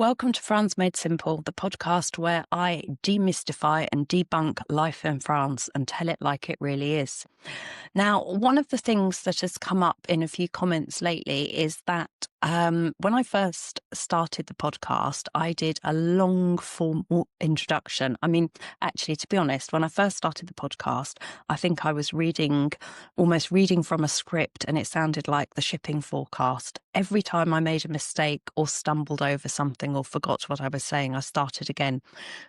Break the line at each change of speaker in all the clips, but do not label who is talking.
Welcome to France Made Simple, the podcast where I demystify and debunk life in France and tell it like it really is. Now, one of the things that has come up in a few comments lately is that when I first started the podcast, I did a long form introduction. I mean, actually, to be honest, when I first started the podcast, I think I was almost reading from a script, and it sounded like the shipping forecast. Every time I made a mistake or stumbled over something or forgot what I was saying, I started again.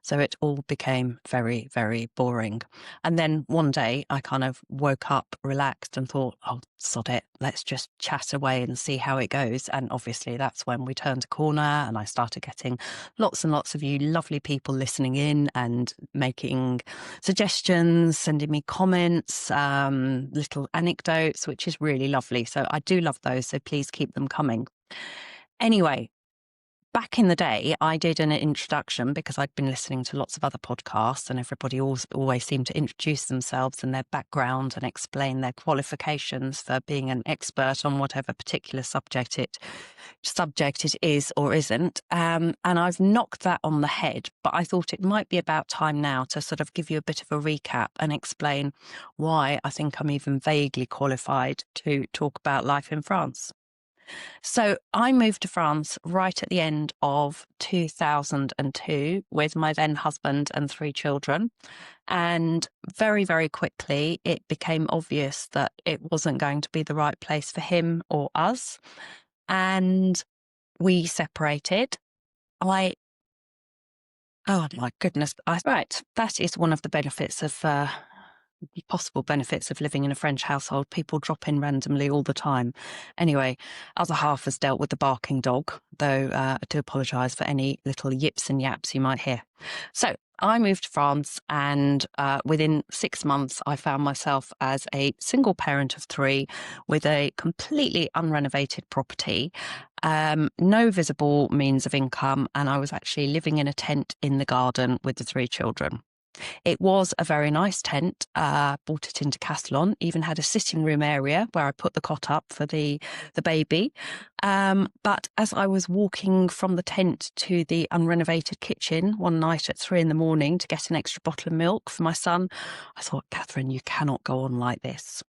So it all became very, very boring. And then one day I kind of woke up, relaxed, and thought, oh, sod it, let's just chat away and see how it goes. And obviously that's when we turned a corner and I started getting lots and lots of you lovely people listening in and making suggestions, sending me comments, little anecdotes, which is really lovely. So I do love those. So please keep them coming. Anyway, back in the day, I did an introduction because I'd been listening to lots of other podcasts, and everybody always seemed to introduce themselves and their background and explain their qualifications for being an expert on whatever particular subject it is or isn't. And I've knocked that on the head, but I thought it might be about time now to sort of give you a bit of a recap and explain why I think I'm even vaguely qualified to talk about life in France. So I moved to France right at the end of 2002 with my then husband and 3 children. And very, very quickly, it became obvious that it wasn't going to be the right place for him or us. And we separated. Oh my goodness. Right. That is one of the benefits of possible benefits of living in a French household. People drop in randomly all the time. Anyway, other half has dealt with the barking dog, though I do apologise for any little yips and yaps you might hear. So I moved to France, and within 6 months, I found myself as a single parent of 3 with a completely unrenovated property, no visible means of income, and I was actually living in a tent in the garden with the 3 children. It was a very nice tent, bought it in Decathlon, even had a sitting room area where I put the cot up for the baby. But as I was walking from the tent to the unrenovated kitchen one night at 3 a.m. to get an extra bottle of milk for my son, I thought, Catherine, you cannot go on like this.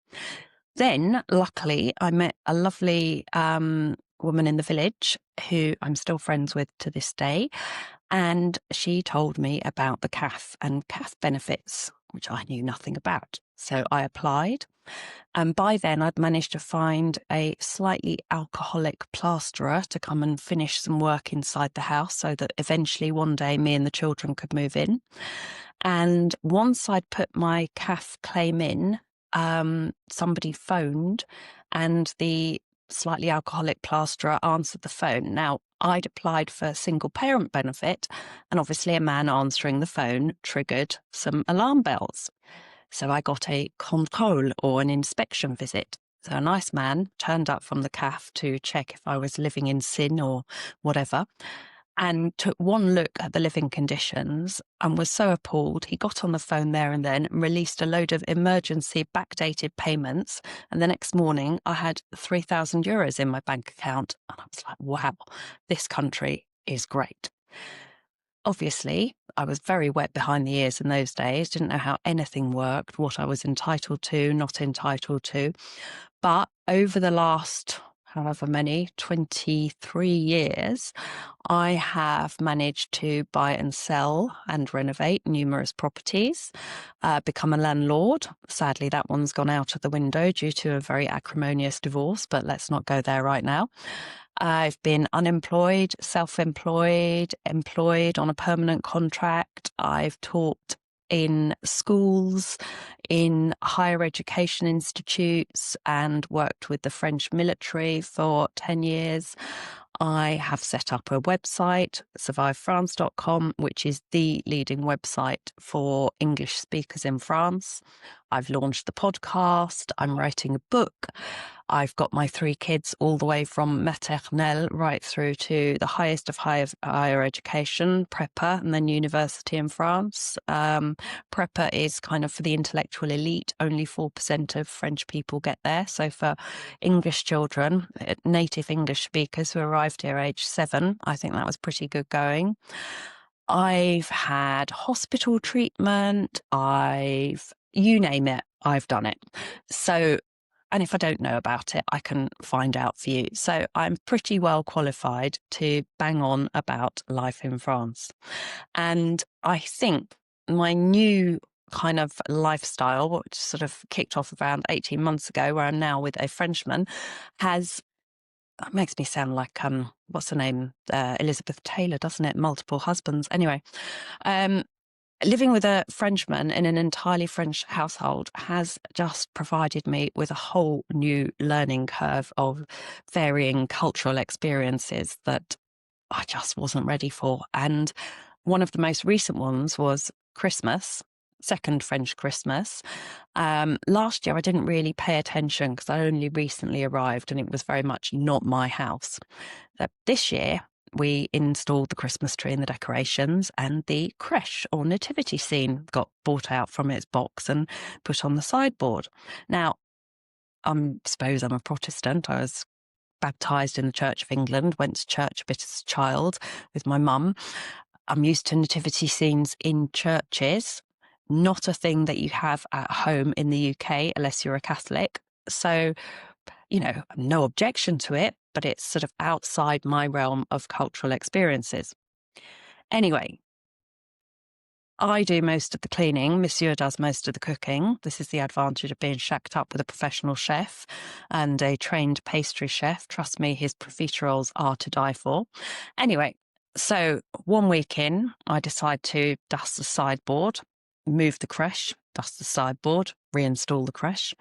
Then, luckily, I met a lovely woman in the village who I'm still friends with to this day. And she told me about the CAF and CAF benefits, which I knew nothing about. So I applied. And by then, I'd managed to find a slightly alcoholic plasterer to come and finish some work inside the house so that eventually one day me and the children could move in. And once I'd put my CAF claim in, somebody phoned and the slightly alcoholic plasterer answered the phone. Now, I'd applied for single parent benefit, and obviously a man answering the phone triggered some alarm bells. So I got a contrôle, or an inspection visit. So a nice man turned up from the CAF to check if I was living in sin or whatever, and took one look at the living conditions and was so appalled, he got on the phone there and then and released a load of emergency backdated payments. And the next morning, I had 3,000 euros in my bank account. And I was like, wow, this country is great. Obviously, I was very wet behind the ears in those days, didn't know how anything worked, what I was entitled to, not entitled to. But over the last however many, 23 years, I have managed to buy and sell and renovate numerous properties, become a landlord. Sadly, that one's gone out of the window due to a very acrimonious divorce, but let's not go there right now. I've been unemployed, self-employed, employed on a permanent contract. I've taught in schools, in higher education institutes, and worked with the French military for 10 years. I have set up a website, survivefrance.com, which is the leading website for English speakers in France. I've launched the podcast. I'm writing a book. I've got my 3 kids all the way from maternelle right through to the highest of higher education, Prepa, and then university in France. Prepa is kind of for the intellectual elite. Only 4% of French people get there. So for English children, native English speakers who arrived here age 7, I think that was pretty good going. I've had hospital treatment. You name it, I've done it. So, and if I don't know about it, I can find out for you. So I'm pretty well qualified to bang on about life in France. And I think my new kind of lifestyle, which sort of kicked off around 18 months ago, where I'm now with a Frenchman, makes me sound like, what's her name? Elizabeth Taylor, doesn't it? Multiple husbands. Anyway, living with a Frenchman in an entirely French household has just provided me with a whole new learning curve of varying cultural experiences that I just wasn't ready for. And one of the most recent ones was Christmas, second French Christmas. Last year, I didn't really pay attention because I only recently arrived and it was very much not my house. This year, we installed the Christmas tree and the decorations, and the creche or nativity scene got brought out from its box and put on the sideboard. Now, I suppose I'm a Protestant. I was baptised in the Church of England, went to church a bit as a child with my mum. I'm used to nativity scenes in churches, not a thing that you have at home in the UK unless you're a Catholic. So, no objection to it, but it's sort of outside my realm of cultural experiences. Anyway, I do most of the cleaning. Monsieur does most of the cooking. This is the advantage of being shacked up with a professional chef and a trained pastry chef. Trust me, his profiteroles are to die for. Anyway, so 1 week in, I decide to dust the sideboard, move the creche, dust the sideboard, reinstall the creche.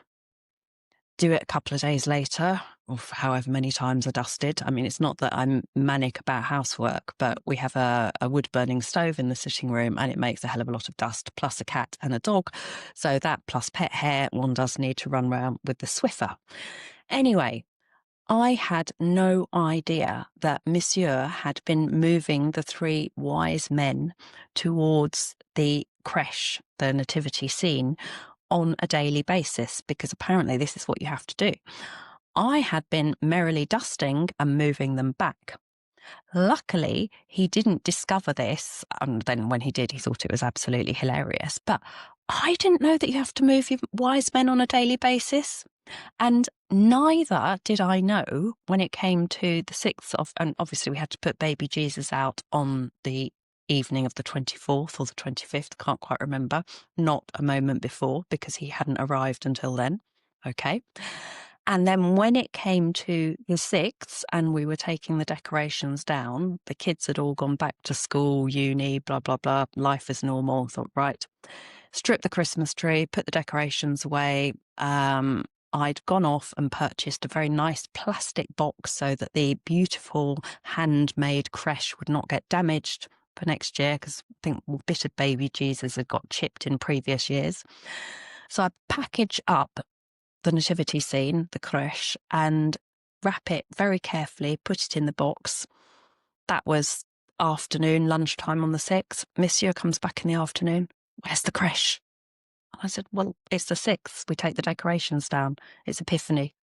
Do it a couple of days later, or however many times I dusted. I mean, it's not that I'm manic about housework, but we have a wood-burning stove in the sitting room and it makes a hell of a lot of dust, plus a cat and a dog. So that plus pet hair, one does need to run around with the Swiffer. Anyway, I had no idea that Monsieur had been moving the 3 wise men towards the creche, the nativity scene, on a daily basis, because apparently this is what you have to do. I had been merrily dusting and moving them back. Luckily, he didn't discover this, and then when he did, he thought it was absolutely hilarious. But I didn't know that you have to move your wise men on a daily basis. And neither did I know when it came to the 6th of, and obviously we had to put baby Jesus out on the evening of the 24th or the 25th, can't quite remember, not a moment before because he hadn't arrived until then. Okay. And then when it came to the 6th and we were taking the decorations down, the kids had all gone back to school, uni, blah, blah, blah, life as normal. I thought, right, strip the Christmas tree, put the decorations away. I'd gone off and purchased a very nice plastic box so that the beautiful handmade creche would not get damaged for next year, because I think a bit of baby Jesus had got chipped in previous years. So I package up the nativity scene, the creche, and wrap it very carefully, put it in the box. That was afternoon, lunchtime on the 6th. Monsieur comes back in the afternoon. Where's the creche? I said, well, it's the 6th. We take the decorations down. It's Epiphany.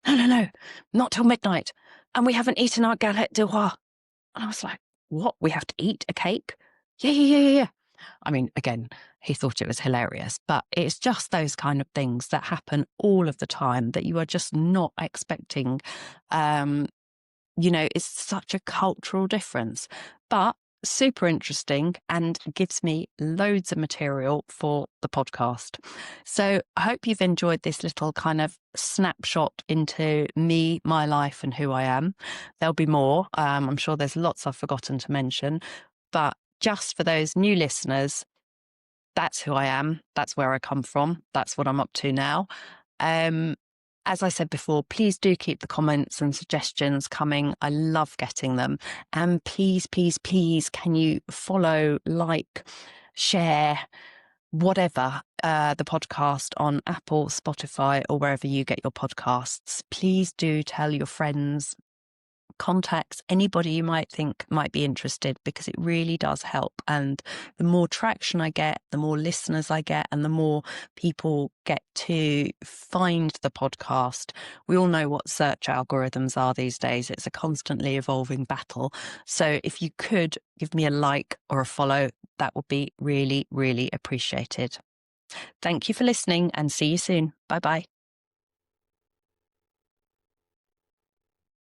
No, not till midnight. And we haven't eaten our galette de roi. And I was like, what? We have to eat a cake? Yeah. I mean, again, he thought it was hilarious, but it's just those kind of things that happen all of the time that you are just not expecting. It's such a cultural difference, but super interesting and gives me loads of material for the podcast. So I hope you've enjoyed this little kind of snapshot into me, my life and who I am. There'll be more. I'm sure there's lots I've forgotten to mention, but just for those new listeners, that's who I am. That's where I come from. That's what I'm up to now. As I said before, please do keep the comments and suggestions coming. I love getting them. And please, can you follow, like, share, whatever, the podcast on Apple, Spotify, or wherever you get your podcasts. Please do tell your friends, contacts, anybody you might think might be interested, because it really does help. And the more traction I get, the more listeners I get, and the more people get to find the podcast. We all know what search algorithms are these days. It's a constantly evolving battle. So if you could give me a like or a follow, that would be really, really appreciated. Thank you for listening, and see you soon. Bye bye.